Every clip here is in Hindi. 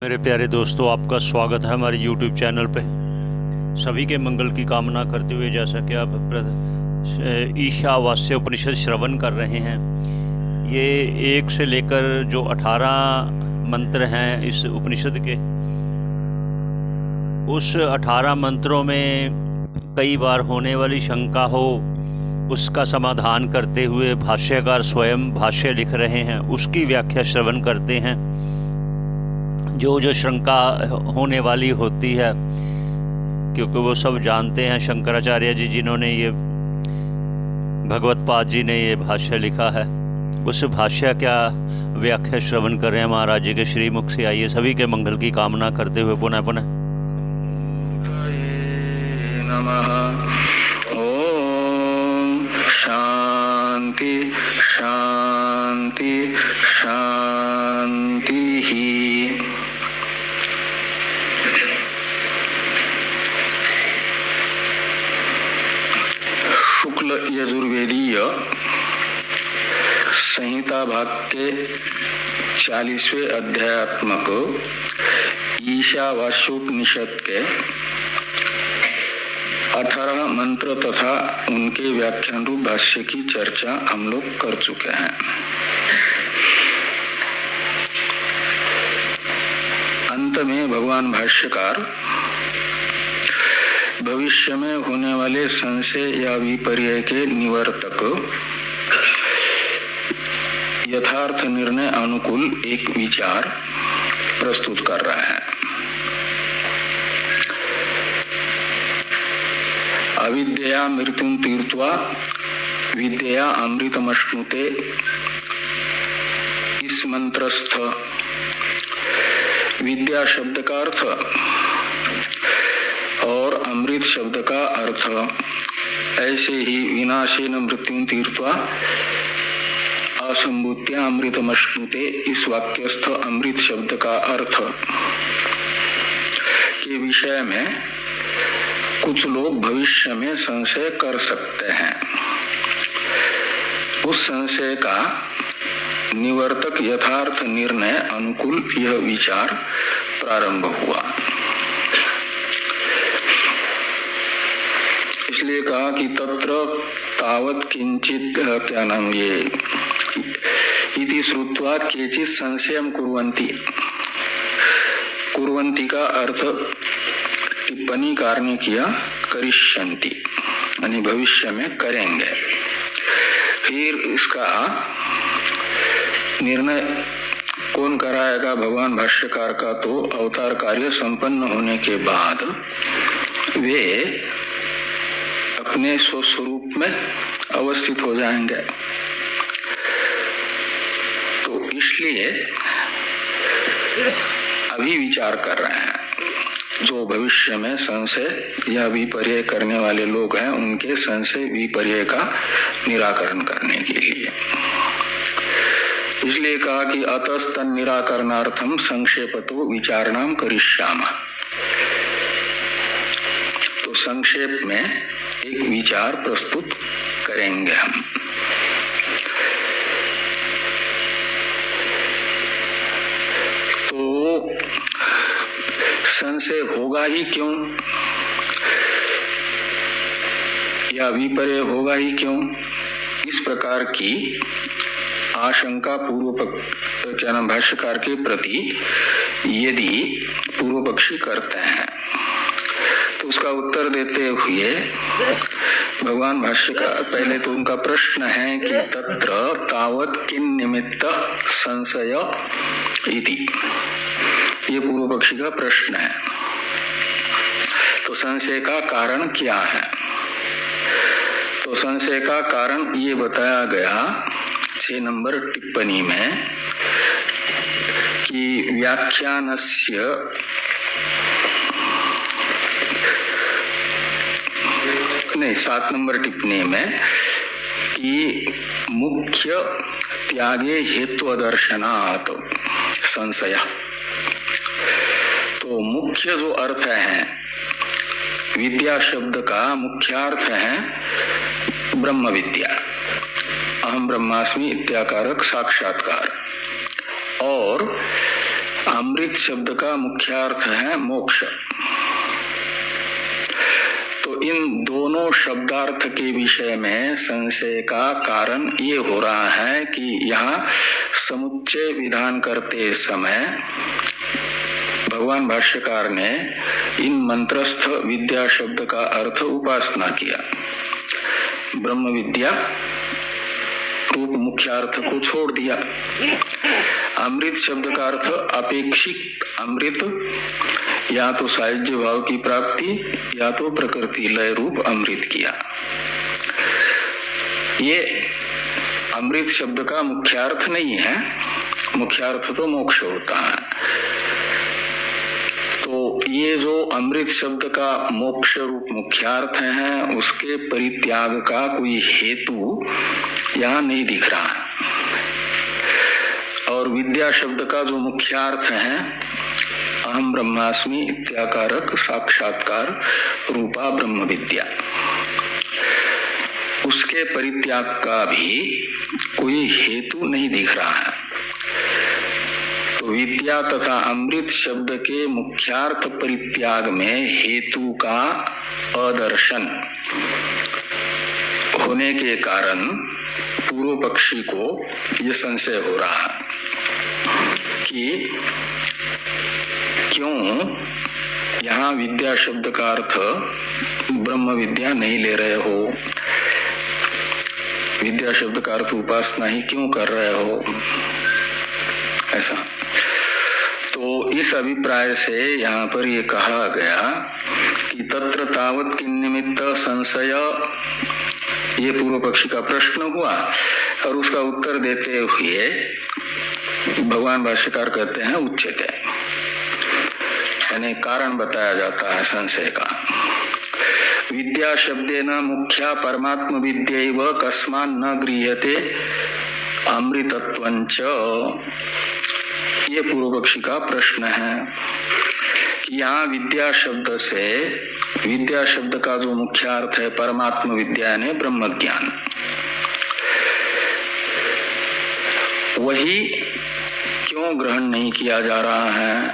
मेरे प्यारे दोस्तों, आपका स्वागत है हमारे YouTube चैनल पे। सभी के मंगल की कामना करते हुए, जैसा कि आप ईशावास्य उपनिषद श्रवण कर रहे हैं, ये 1 से लेकर जो 18 मंत्र हैं इस उपनिषद के, उस 18 मंत्रों में कई बार होने वाली शंका हो उसका समाधान करते हुए भाष्यकार स्वयं भाष्य लिख रहे हैं, उसकी व्याख्या श्रवण करते हैं। जो शंका होने वाली होती है, क्योंकि वो सब जानते हैं, शंकराचार्य जी जिन्होंने ये भगवत्पाद जी ने ये भाष्य लिखा है, उस भाष्य क्या व्याख्या श्रवण कर रहे हैं महाराज जी के श्रीमुख से। आइए, सभी के मंगल की कामना करते हुए पुनः पुनः नमः। ओम शांति शांति शांति ही। शुक्ल यजुर्वेदीय संहिता भाग के 40वें अध्यात्मक ईशावास्योपनिषद के 18 मंत्र तथा उनके व्याख्यान रूप भाष्य की चर्चा हम लोग कर चुके हैं। अंत में भगवान भाष्यकार भविष्य में होने वाले संशय या विपर्यय के निवर्तक यथार्थ निर्णय अनुकूल एक विचार प्रस्तुत कर रहा है। अविद्या मृत्युं तीर्त्वा विद्या अमृतमश्नुते, इस मंत्रस्थ विद्या शब्द का अर्थ और अमृत शब्द का अर्थ, ऐसे ही विनाशेन मृत्युं तीर्त्वा असंभूत्या अमृतमश्नुते, इस वाक्यस्थ अमृत शब्द का अर्थ के विषय में कुछ लोग भविष्य में संशय कर सकते हैं। उस संशय का निवर्तक यथार्थ निर्णय अनुकूल यह विचार प्रारंभ हुआ। इसलिए कहा कि तत्र तावत किंचित क्या नाम ये इति श्रुत्वा केचित् संशयं कुर्वन्ति। कुर्वन्ति का अर्थ टिप्पणी कारने किया, करिष्यन्ति यानी भविष्य में करेंगे। फिर इसका निर्णय कौन कराएगा? भगवान भाष्यकार का तो अवतार कार्य संपन्न होने के बाद वे अपने स्वस्वरूप में अवस्थित हो जाएंगे। तो इसलिए अभी विचार कर रहे हैं, जो भविष्य में संशय या विपर्यय करने वाले लोग हैं, उनके संशय विपर्यय का निराकरण करने के लिए। इसलिए कहा कि अतस्तन निराकरणार्थम संक्षेपतो विचारणाम करिष्यामः। तो संक्षेप में एक विचार प्रस्तुत करेंगे हम। तो संशय होगा ही क्यों या विपर्यय होगा ही क्यों, इस प्रकार की आशंका भाष्यकार के प्रति यदि पूर्व पक्षी करते हैं, तो उसका उत्तर देते हुए भगवान भाष्यकार, पहले तो उनका प्रश्न है कि तत्र तावत किन निमित्त संशय इति, ये पूर्व पक्षी का प्रश्न है। तो संशय का कारण क्या है? तो संशय का कारण ये बताया गया 6 नंबर टिप्पणी में कि व्याख्यानस्य नहीं 7 नंबर टिप्पणी में कि मुख्य त्यागे हेतु दर्शनात् संशय। तो मुख्य जो अर्थ है विद्या शब्द का मुख्यार्थ है ब्रह्म विद्या, अहम ब्रह्मास्मि इत्याकारक साक्षात्कार। और अमृत शब्द का मुख्य अर्थ है मोक्ष। तो इन दोनों शब्दार्थ के विषय में संशय का कारण ये हो रहा है कि यहाँ समुच्चय विधान करते समय भगवान भाष्यकार ने इन मंत्रस्थ विद्या शब्द का अर्थ उपासना किया, ब्रह्म विद्या रूप मुख्य अर्थ को छोड़ दिया। अमृत शब्द का अर्थ अपेक्षित अमृत, या तो साहित्य भाव की प्राप्ति या तो प्रकृति लय रूप अमृत किया। ये अमृत शब्द का मुख्यार्थ नहीं है, मुख्यार्थ तो मोक्ष होता है। तो ये जो अमृत शब्द का मोक्ष रूप मुख्यार्थ है, उसके परित्याग का कोई हेतु यहाँ नहीं दिख रहा है। और विद्या शब्द का जो मुख्यार्थ है अहम ब्रह्मास्मि इत्याकारक साक्षात्कार रूपा ब्रह्म विद्या, उसके परित्याग का भी कोई हेतु नहीं दिख रहा है। तो विद्या तथा अमृत शब्द के मुख्यार्थ परित्याग में हेतु का अदर्शन होने के कारण पूर्व पक्षी को यह संशय हो रहा है कि क्यों यहाँ विद्या शब्द का अर्थ ब्रह्म विद्या नहीं ले रहे हो, विद्या शब्द का अर्थ उपासना ही क्यों कर रहे हो, ऐसा। तो इस अभिप्राय से यहाँ पर ये कहा गया कि तत्र तावत किं निमित्त संशय, ये पूर्व पक्षी का प्रश्न हुआ और उसका उत्तर देते हुए भगवान भाष्यकार कहते हैं उच्यते, यानी कारण बताया जाता है संशय का। विद्या शब्देन मुख्या परमात्म विद्यैव कस्मान् न गृह्यते अमृतत्वञ्च, ये पूर्व पक्षी का प्रश्न है कि यहाँ विद्या शब्द से, विद्या शब्द का जो मुख्य अर्थ है परमात्म विद्या ने ब्रह्म ज्ञान, वही क्यों ग्रहण नहीं किया जा रहा है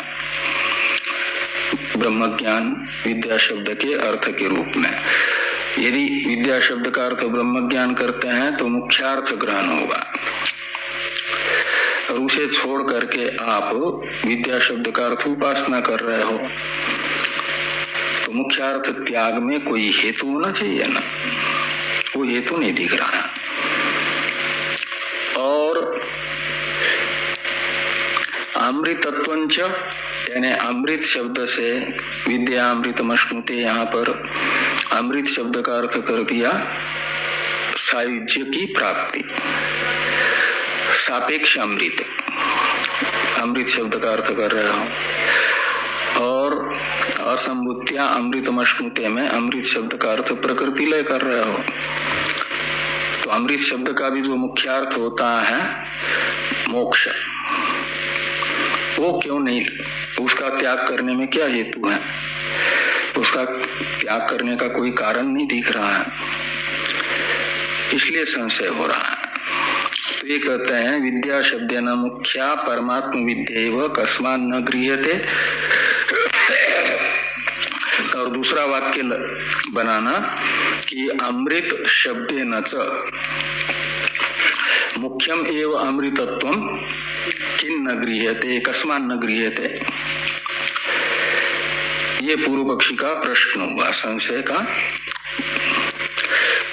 ब्रह्म ज्ञान विद्या शब्द के अर्थ के रूप में। यदि विद्या शब्द का अर्थ ब्रह्म ज्ञान करते हैं तो मुख्यार्थ ग्रहण होगा, और उसे छोड़ करके आप विद्या शब्द का अर्थ उपासना कर रहे हो, तो मुख्यार्थ त्याग में कोई हेतु होना चाहिए ना, वो हेतु नहीं दिख रहा है। और अमृतत्वंच, यानी अमृत शब्द से विद्या अमृतमश्नुते, यहाँ पर अमृत शब्द का अर्थ कर दिया सायुज्य की प्राप्ति, सापेक्ष अमृत, अमृत शब्द का अर्थ कर रहे हो। और असंभूत्या अमृतमश्नुते में अमृत शब्द का अर्थ प्रकृति लय कर रहे हो। तो अमृत शब्द का भी जो मुख्यार्थ होता है मोक्ष, वो क्यों नहीं, उसका त्याग करने में क्या हेतु है, उसका त्याग करने का कोई कारण नहीं दिख रहा है, इसलिए संशय हो रहा है। तो ये कहते हैं विद्या शब्देन मुख्या परमात्म विद्यैव कस्मान् न गृह्यते, और दूसरा वाक्य बनाना कि अमृत शब्देन च मुख्यम एव अमृतत्वम किं न गृह्यते कस्मान् न गृह्यते, ये पूर्व पक्षी का प्रश्न हुआ। संशय का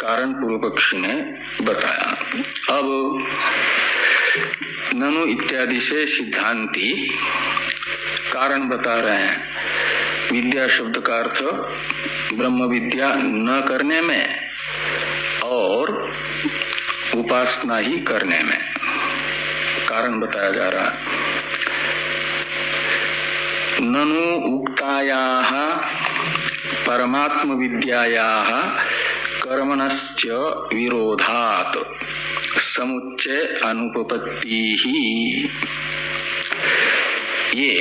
कारण पूर्व पक्षी ने बताया। अब ननु इत्यादि से सिद्धांती कारण बता रहे हैं विद्या शब्द का अर्थ ब्रह्म विद्या न करने में और उपासना ही करने में, कारण बताया जा रहा है। ननु उक्तायाः परमात्म विद्यायाः कर्मणश्च विरोधात् समुच्चय अनुपपत्तिः, ये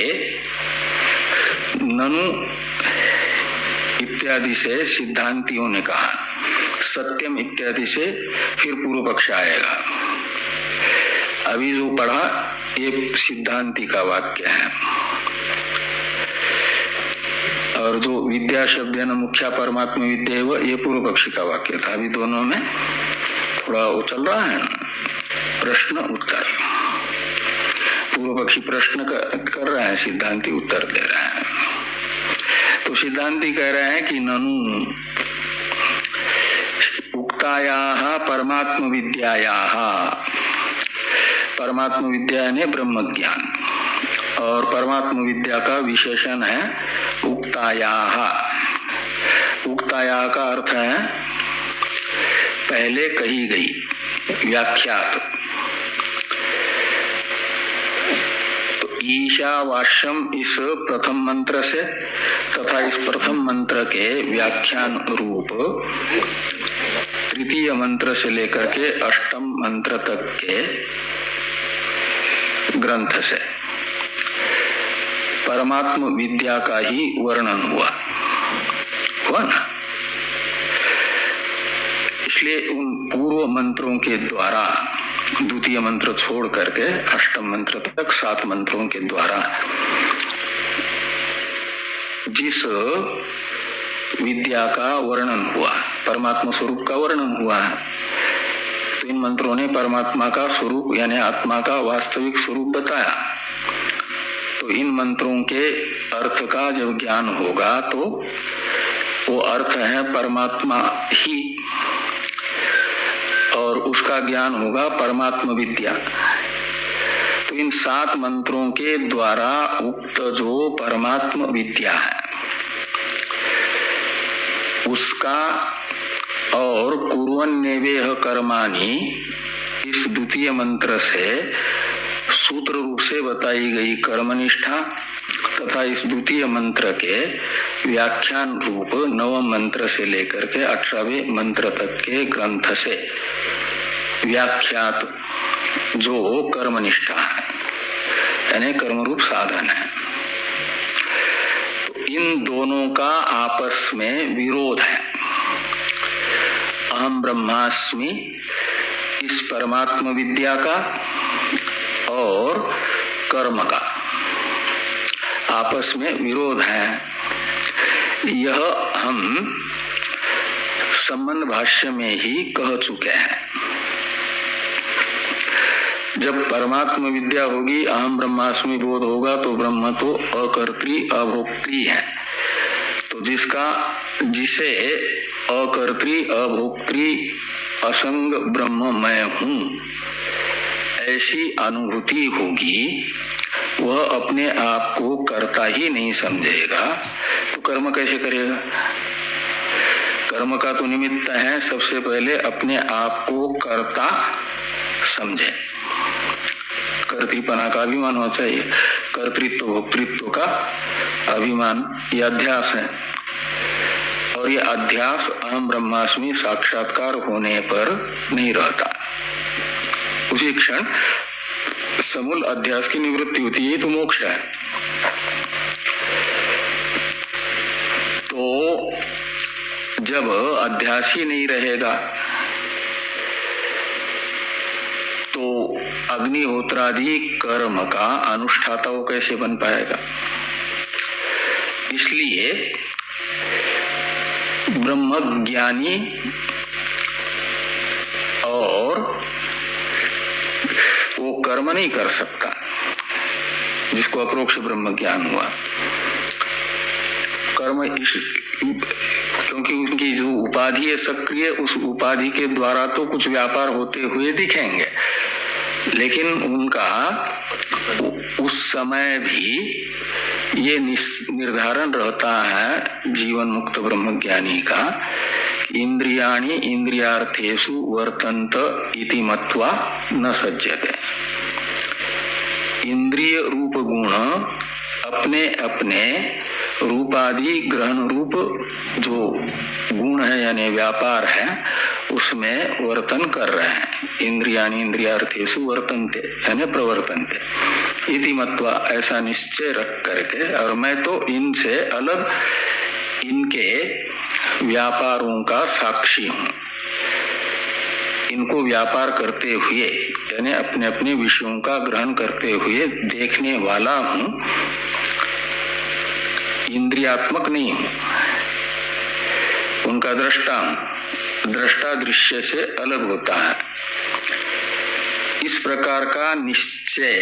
ननु इत्यादि से सिद्धांतियों ने कहा, सत्यम इत्यादि से फिर पूर्व पक्ष आएगा। अभी जो पढ़ा ये सिद्धांति का वाक्य है। और जो विद्या शब्द है न मुख्या परमात्मा विद्या है, वो ये पूर्व पक्षी का वाक्य था। अभी दोनों में थोड़ा वो चल रहा है प्रश्न उत्तर। पूर्व पक्षी प्रश्न कर रहा है, सिद्धांति उत्तर दे रहा है। तो सिद्धांति कह रहे हैं कि ननु उक्तायाः परमात्म विद्यायाः, परमात्म विद्या ने ब्रह्म ज्ञान, और परमात्म विद्या का विशेषण है उक्तायाः। उक्तायाः का अर्थ है पहले कही गई, व्याख्यात। तो ईशावास्यम इस प्रथम मंत्र से तथा इस प्रथम मंत्र के व्याख्यान रूप तृतीय मंत्र से लेकर के अष्टम मंत्र तक के ग्रंथ से परमात्म विद्या का ही वर्णन हुआ ना। इसलिए उन पूर्व मंत्रों के द्वारा, द्वितीय मंत्र छोड़ करके अष्टम मंत्र तक 7 मंत्रों के द्वारा जिस विद्या का वर्णन हुआ, परमात्मा स्वरूप का वर्णन हुआ है, तो इन मंत्रों ने परमात्मा का स्वरूप यानी आत्मा का वास्तविक स्वरूप बताया। तो इन मंत्रों के अर्थ का जब ज्ञान होगा तो वो अर्थ है परमात्मा ही, और उसका ज्ञान होगा परमात्मा विद्या। तो इन 7 मंत्रों के द्वारा उक्त जो परमात्मा विद्या है उसका, और कुर्वन्नेवेह कर्माणि इस द्वितीय मंत्र से सूत्र रूप से बताई गई कर्मनिष्ठा तथा इस द्वितीय मंत्र के व्याख्यान रूप नवम मंत्र से लेकर के 18वें मंत्र तक के ग्रंथ से व्याख्यात जो कर्मनिष्ठा है यानी कर्म रूप साधन है, तो इन दोनों का आपस में विरोध है। अहम ब्रह्मास्मि इस परमात्म विद्या का और कर्म का आपस में विरोध है। यह हम संबंध भाष्य में ही कह चुके हैं। जब परमात्म विद्या होगी, अहम ब्रह्मास्मि बोध होगा, तो ब्रह्म तो अकर्त्री अभोक्त्री है। तो जिसे अकर्त्री अभोक्त्री असंग ब्रह्म मैं हूं ऐसी अनुभूति होगी, वह अपने आप को कर्ता ही नहीं समझेगा तो कर्म कैसे करेगा? कर्म का तो निमित्त है सबसे पहले अपने आप को कर्ता समझे। कर्तृपना का अभिमान होना चाहिए, कर्तृत्व भोक्तृत्व का अभिमान, यह अध्यास है। और ये अध्यास अहम ब्रह्मास्मि साक्षात्कार होने पर नहीं रहता। उसी क्षण समूल अध्यास की निवृत्ति होती है, तो मोक्ष है। तो जब अध्यास ही नहीं रहेगा तो अग्निहोत्रादि कर्म का अनुष्ठाता वो कैसे बन पाएगा? इसलिए ब्रह्मज्ञानी और वो कर्म नहीं कर सकता जिसको अप्रोक्ष ब्रह्म ज्ञान हुआ। कर्म क्योंकि उनकी जो उपाधि है सक्रिय, उस उपाधि के द्वारा तो कुछ व्यापार होते हुए दिखेंगे, लेकिन उनका उस समय भी ये निर्धारण रहता है जीवन मुक्त ब्रह्मज्ञानी का, इंद्रियाणि इंद्रियार्थेषु वर्तन्त इति मत्वा न सज्जते। इंद्रिय रूप गुण अपने अपने रूपादि ग्रहण रूप जो गुण है यानी व्यापार है उसमें वर्तन कर रहे हैं। इंद्रियाणि इंद्रियार्थेषु वर्तन्ते यानी प्रवर्तन्ते इति मत्वा, ऐसा निश्चय रख करके, और मैं तो इनसे अलग इनके व्यापारों का साक्षी हूं, इनको व्यापार करते हुए यानी अपने अपने विषयों का ग्रहण करते हुए देखने वाला हूं, इंद्रियात्मक नहीं हूं। उनका दृष्टा हूं। दृष्टा दृश्य से अलग होता है। इस प्रकार का निश्चय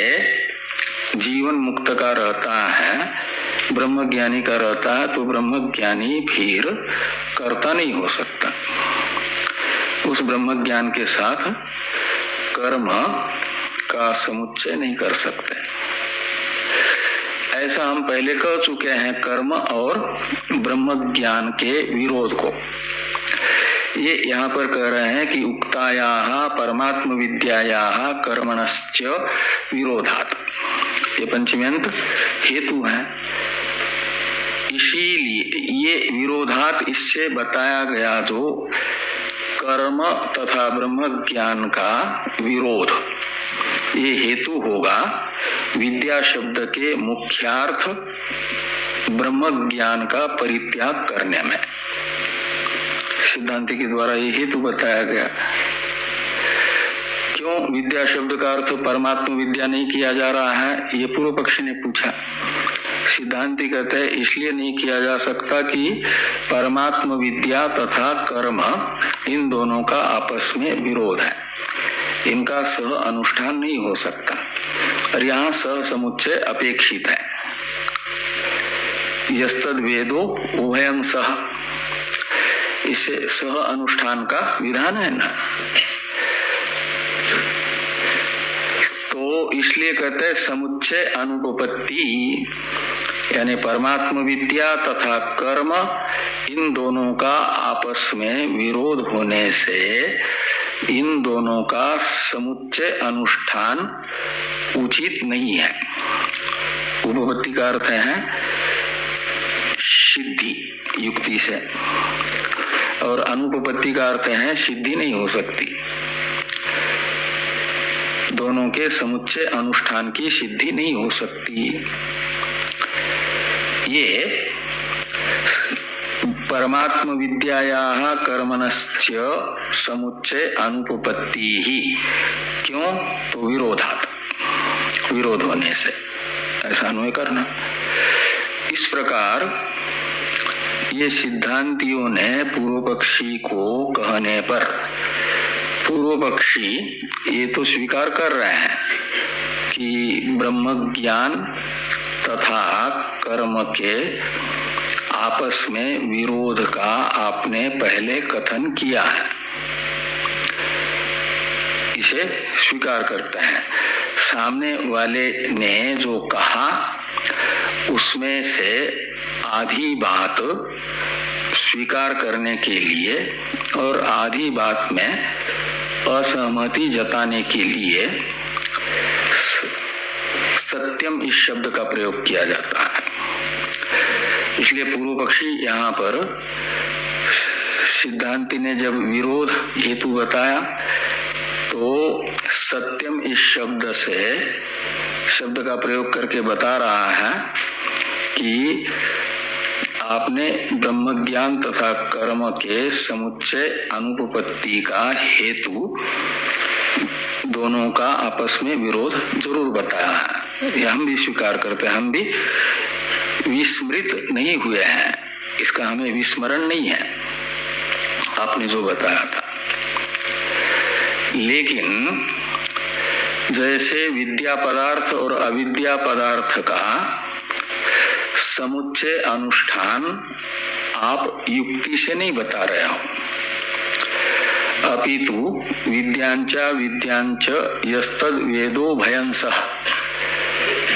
जीवन मुक्त का रहता है, ब्रह्मज्ञानी का रहता है, तो ब्रह्मज्ञानी फिर कर्ता नहीं हो सकता। उस ब्रह्मज्ञान के साथ कर्म का समुच्चय नहीं कर सकते। ऐसा हम पहले कह चुके हैं कर्म और ब्रह्मज्ञान के विरोध को। ये यहाँ पर कह रहे हैं कि उक्तायाः परमात्म विद्यायाः कर्मणश्च विरोधात्, ये पंचम्यंत हेतु है। इसीलिए ये विरोधात इससे बताया गया जो कर्म तथा ब्रह्म ज्ञान का विरोध, ये हेतु होगा विद्या शब्द के मुख्यार्थ ब्रह्म ज्ञान का परित्याग करने में। सिद्धांति के द्वारा ये हेतु बताया गया। क्यों विद्या शब्द का अर्थ परमात्मा विद्या नहीं किया जा रहा है, ये पूर्व पक्षी ने पूछा। सिद्धांति कहते हैं इसलिए नहीं किया जा सकता कि परमात्मा विद्या तथा कर्म इन दोनों का आपस में विरोध है, इनका सह अनुष्ठान नहीं हो सकता, और यहाँ सह समुच्चय अपेक्षित है। यस्तद वेदो उभयं सह, इसे सह अनुष्ठान का विधान है ना। तो इसलिए कहते हैं समुच्चय अनुपपत्ति, यानी परमात्म विद्या तथा कर्म इन दोनों का आपस में विरोध होने से इन दोनों का समुच्चय अनुष्ठान उचित नहीं है। उपपत्ति का अर्थ है सिद्धि युक्ति से, और अनुपपत्ति का अर्थ है सिद्धि नहीं हो सकती। दोनों के समुच्चय अनुष्ठान की सिद्धि नहीं हो सकती। ये परमात्म विद्यायाः कर्मणश्च समुच्चय अनुपपत्ति ही, क्यों तो विरोधात्, विरोध होने से, ऐसा अन्वय करना। इस प्रकार ये सिद्धांतियों ने पूर्व पक्षी को कहने पर, पूर्व पक्षी ये तो स्वीकार कर रहे हैं कि ब्रह्म ज्ञान तथा कर्म के आपस में विरोध का आपने पहले कथन किया है, इसे स्वीकार करते हैं। सामने वाले ने जो कहा उसमें से आधी बात स्वीकार करने के लिए और आधी बात में असहमति जताने के लिए सत्यम इस शब्द का प्रयोग किया जाता है। इसलिए पूर्व पक्षी यहाँ पर सिद्धांति ने जब विरोध हेतु बताया तो सत्यम इस शब्द से, शब्द का प्रयोग करके बता रहा है कि आपने ब्रह्म ज्ञान तथा कर्म के समुच्चय अनुपपत्ति का हेतु दोनों का आपस में विरोध जरूर बताया है। ये हम भी स्वीकार करते हैं, हम भी विस्मृत नहीं हुए हैं, इसका हमें विस्मरण नहीं है आपने जो बताया था। लेकिन जैसे विद्या पदार्थ और अविद्या पदार्थ का समुच्चय अनुष्ठान आप युक्ति से नहीं बता रहे हो, अपितु विद्यांचा विद्यांच यस्तद वेदो भयंसः,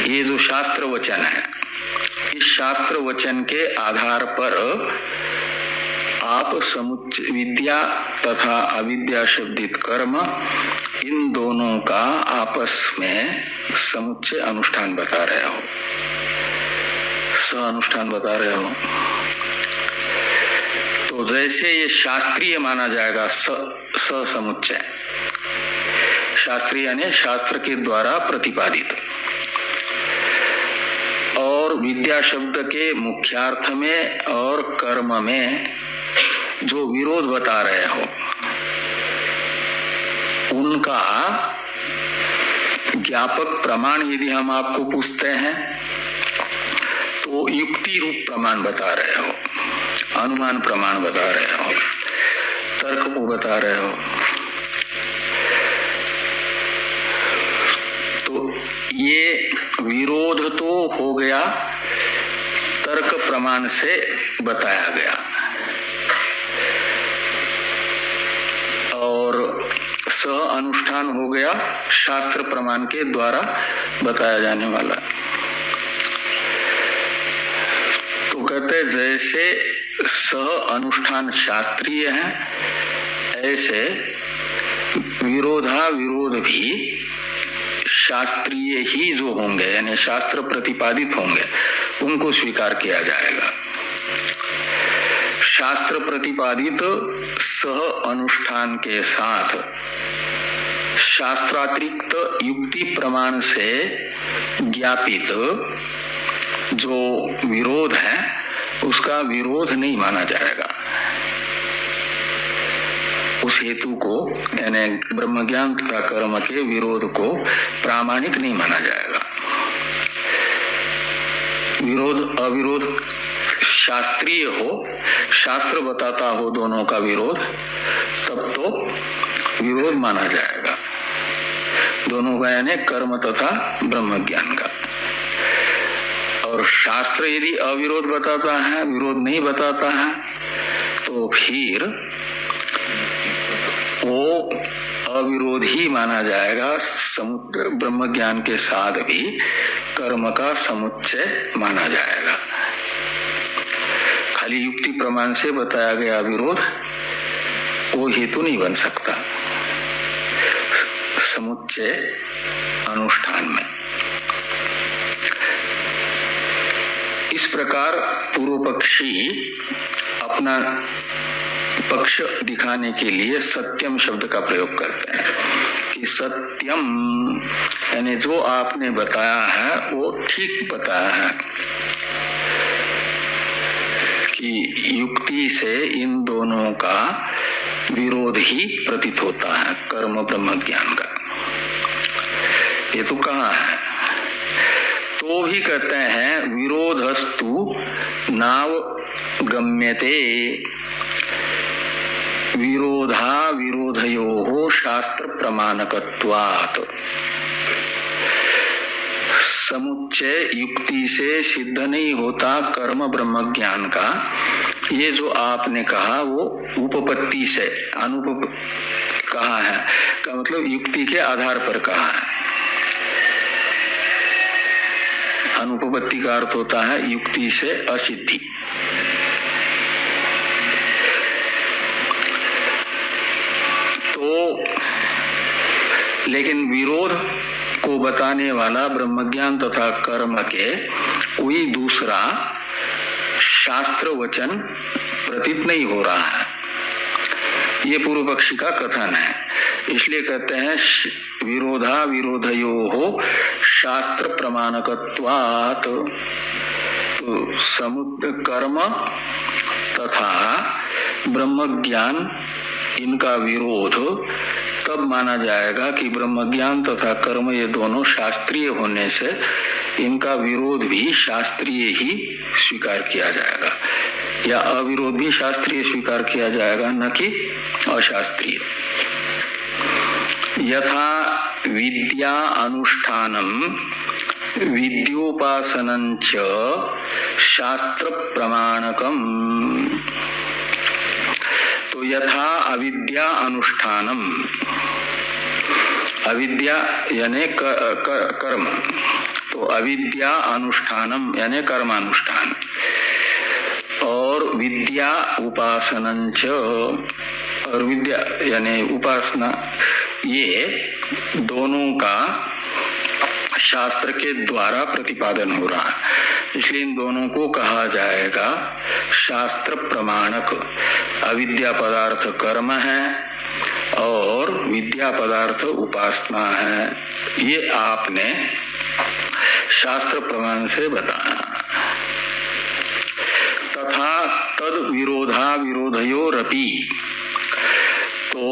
ये जो शास्त्र वचन है, इस शास्त्र वचन के आधार पर आप समुच्चय विद्या तथा अविद्या शब्दित कर्म इन दोनों का आपस में समुच्चय अनुष्ठान बता रहे हो, स अनुष्ठान बता रहे हो। तो जैसे ये शास्त्रीय माना जाएगा स समुच्चय, शास्त्रीय यानी शास्त्र के द्वारा प्रतिपादित, और विद्या शब्द के मुख्यार्थ में और कर्म में जो विरोध बता रहे हो, उनका ज्ञापक प्रमाण यदि हम आपको पूछते हैं तो युक्ति रूप प्रमाण बता रहे हो, अनुमान प्रमाण बता रहे हो, तर्क को बता रहे हो, तो ये विरोध तो हो गया, तर्क प्रमाण से बताया गया, और सह अनुष्ठान हो गया शास्त्र प्रमाण के द्वारा बताया जाने वाला। तो कहते जैसे सह अनुष्ठान शास्त्रीय है, ऐसे विरोधा विरोध भी शास्त्रीय ही जो होंगे, यानी शास्त्र प्रतिपादित होंगे, उनको स्वीकार किया जाएगा। शास्त्र प्रतिपादित सह अनुष्ठान के साथ शास्त्रातिरिक्त युक्ति प्रमाण से ज्ञापित जो विरोध है उसका विरोध नहीं माना जाएगा। उस हेतु को, यानी ब्रह्मज्ञान तथा कर्म के विरोध को प्रामाणिक नहीं माना जाएगा। विरोध अविरोध शास्त्रीय हो, शास्त्र बताता हो दोनों का विरोध, तब तो विरोध माना जाएगा दोनों का, यानी कर्म तथा ब्रह्म ज्ञान का। और शास्त्र यदि अविरोध बताता है, विरोध नहीं बताता है, तो फिर वो अविरोध ही माना जाएगा। ब्रह्म ज्ञान के साथ भी कर्म का समुच्चय माना जाएगा। खाली युक्ति प्रमाण से बताया गया विरोध वो हेतु नहीं बन सकता समुच्चय अनुष्ठान में। इस प्रकार पूर्व पक्षी अपना पक्ष दिखाने के लिए सत्यम शब्द का प्रयोग करते हैं कि सत्यम यानी जो आपने बताया है वो ठीक बताया है, कि युक्ति से इन दोनों का विरोध ही प्रतीत होता है, कर्म ब्रह्म ज्ञान का। ये तो कहा है, तो भी कहते हैं विरोधस्तु नाव गम्यते विरोधा विरोधयोः शास्त्र प्रमाणकत्वात्। समुच्चय युक्ति से सिद्ध नहीं होता कर्म ब्रह्म ज्ञान का। ये जो आपने कहा वो उपपत्ति से अनुप कहा है, का मतलब युक्ति के आधार पर कहा है। अनुपपत्ति का अर्थ होता है युक्ति से असिद्धि। तो लेकिन विरोध को बताने वाला ब्रह्मज्ञान तथा कर्म के कोई दूसरा शास्त्र वचन प्रतीत नहीं हो रहा है, ये पूर्व पक्षी का कथन है। इसलिए कहते हैं विरोधा विरोधयोः शास्त्र प्रमाणकत्वात्। तो समुद्र कर्म तथा ब्रह्म ज्ञान इनका विरोध तब माना जाएगा कि ब्रह्म ज्ञान तथा कर्म ये दोनों शास्त्रीय होने से इनका विरोध भी शास्त्रीय ही स्वीकार किया जाएगा, या अविरोध भी शास्त्रीय स्वीकार किया जाएगा, न कि अशास्त्रीय। यथा विद्या अनुष्ठानम विद्योपासनं च शास्त्र प्रमाणकम। तो यथा अविद्या अनुष्ठानम, अविद्या यानी कर्म, तो अविद्या अनुष्ठानम यानी कर्मानुष्ठान, और विद्या उपासनं च, और विद्या यानी उपासना, ये दोनों का शास्त्र के द्वारा प्रतिपादन हो रहा है। इसलिए इन दोनों को कहा जाएगा शास्त्र प्रमाणक। अविद्या पदार्थ कर्म है और विद्या पदार्थ उपासना है, ये आपने शास्त्र प्रमाण से बताया। तथा तद विरोधा विरोधयोरपि, तो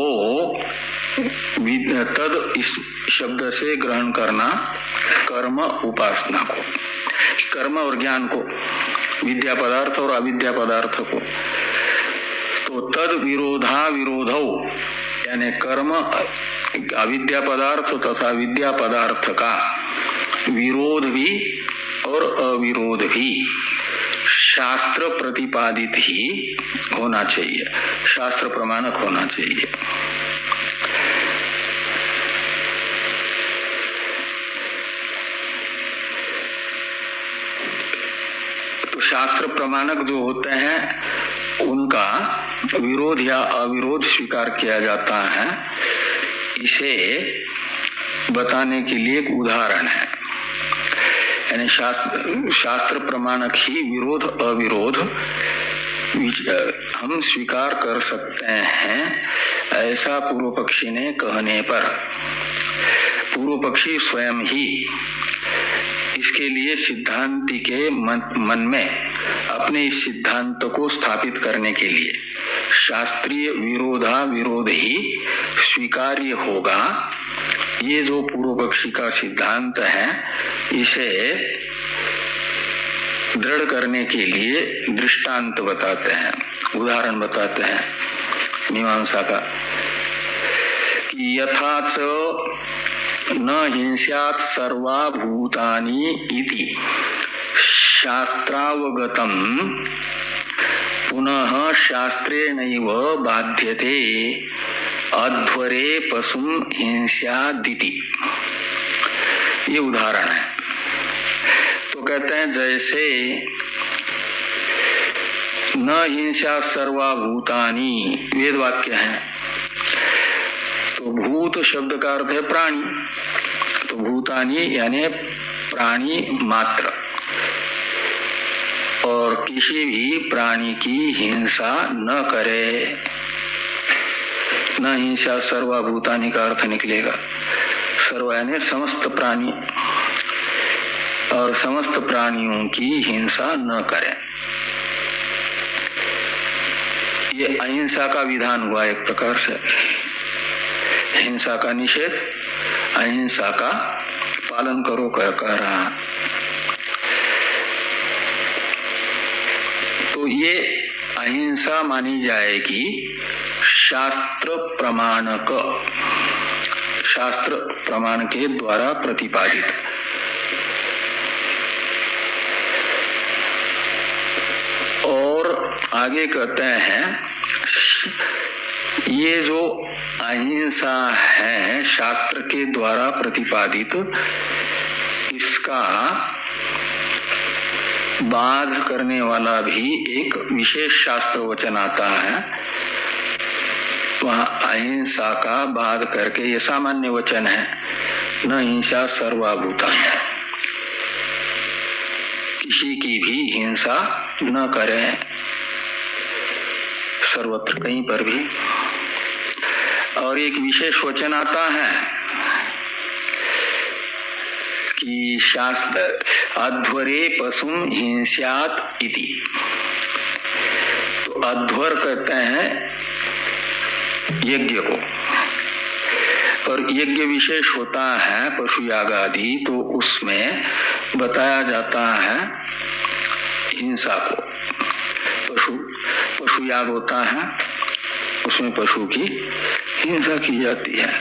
तद इस शब्द से ग्रहण करना कर्म उपासना को, कर्म और ज्ञान को, विद्या पदार्थ और अविद्या पदार्थ को। तो तद विरोधा विरोधौ यानी कर्म अविद्या पदार्थ तथा विद्या पदार्थ का विरोध भी और अविरोध भी शास्त्र प्रतिपादित ही होना चाहिए, शास्त्र प्रमाणक होना चाहिए। तो शास्त्र प्रमाणक जो होते हैं उनका विरोध या अविरोध स्वीकार किया जाता है। इसे बताने के लिए एक उदाहरण है, यानी शास्त्र प्रमाणक ही विरोध अविरोध हम स्वीकार कर सकते हैं, ऐसा पूर्व पक्षी ने कहने पर पूर्व पक्षी स्वयं ही इसके लिए सिद्धांति के मन में अपने इस सिद्धांत को स्थापित करने के लिए शास्त्रीय विरोधा विरोध ही स्वीकार्य होगा, ये जो पूर्व पक्षी का सिद्धांत है इसे दृढ़ करने के लिए दृष्टांत बताते हैं, उदाहरण बताते हैं मीमांसा का कि यथा च न हिंस्यात् सर्वा भूतानि इति शास्त्रावगतम पुनः शास्त्रेणैव बाध्यते अध्वरे पशुम हिंस्यादिति। ये उदाहरण है। तो कहते हैं जैसे न हिंसा सर्वा भूतानि वेद वाक्य है, तो भूत शब्द का अर्थ है प्राणी, तो भूतानि यानी प्राणी मात्र, और किसी भी प्राणी की हिंसा न करे। न हिंसा सर्वा भूतानि का अर्थ निकलेगा, सर्व यानी समस्त प्राणी, और समस्त प्राणियों की हिंसा न करें। ये अहिंसा का विधान हुआ एक प्रकार से, हिंसा का निषेध, अहिंसा का पालन करो कह रहा। तो ये अहिंसा मानी जाएगी शास्त्र प्रमाणक, शास्त्र प्रमाण के द्वारा प्रतिपादित। और आगे कहते हैं ये जो अहिंसा है शास्त्र के द्वारा प्रतिपादित, इसका बाध करने वाला भी एक विशेष शास्त्र वचन आता है। वहां अहिंसा का बाध करके ये सामान्य वचन है, न हिंसा सर्वभूतानि, किसी की भी हिंसा न करें सर्वत्र कहीं पर भी। और एक विशेष वचन आता है कि शास्त्र अध्वरे पशुम हिंस्यात् इति। तो अध्वर कहते हैं यज्ञ को, और यज्ञ विशेष होता है पशु याग आदि, तो उसमें बताया जाता है हिंसा को। पशु याग होता है, उसमें पशु की हिंसा की जाती है।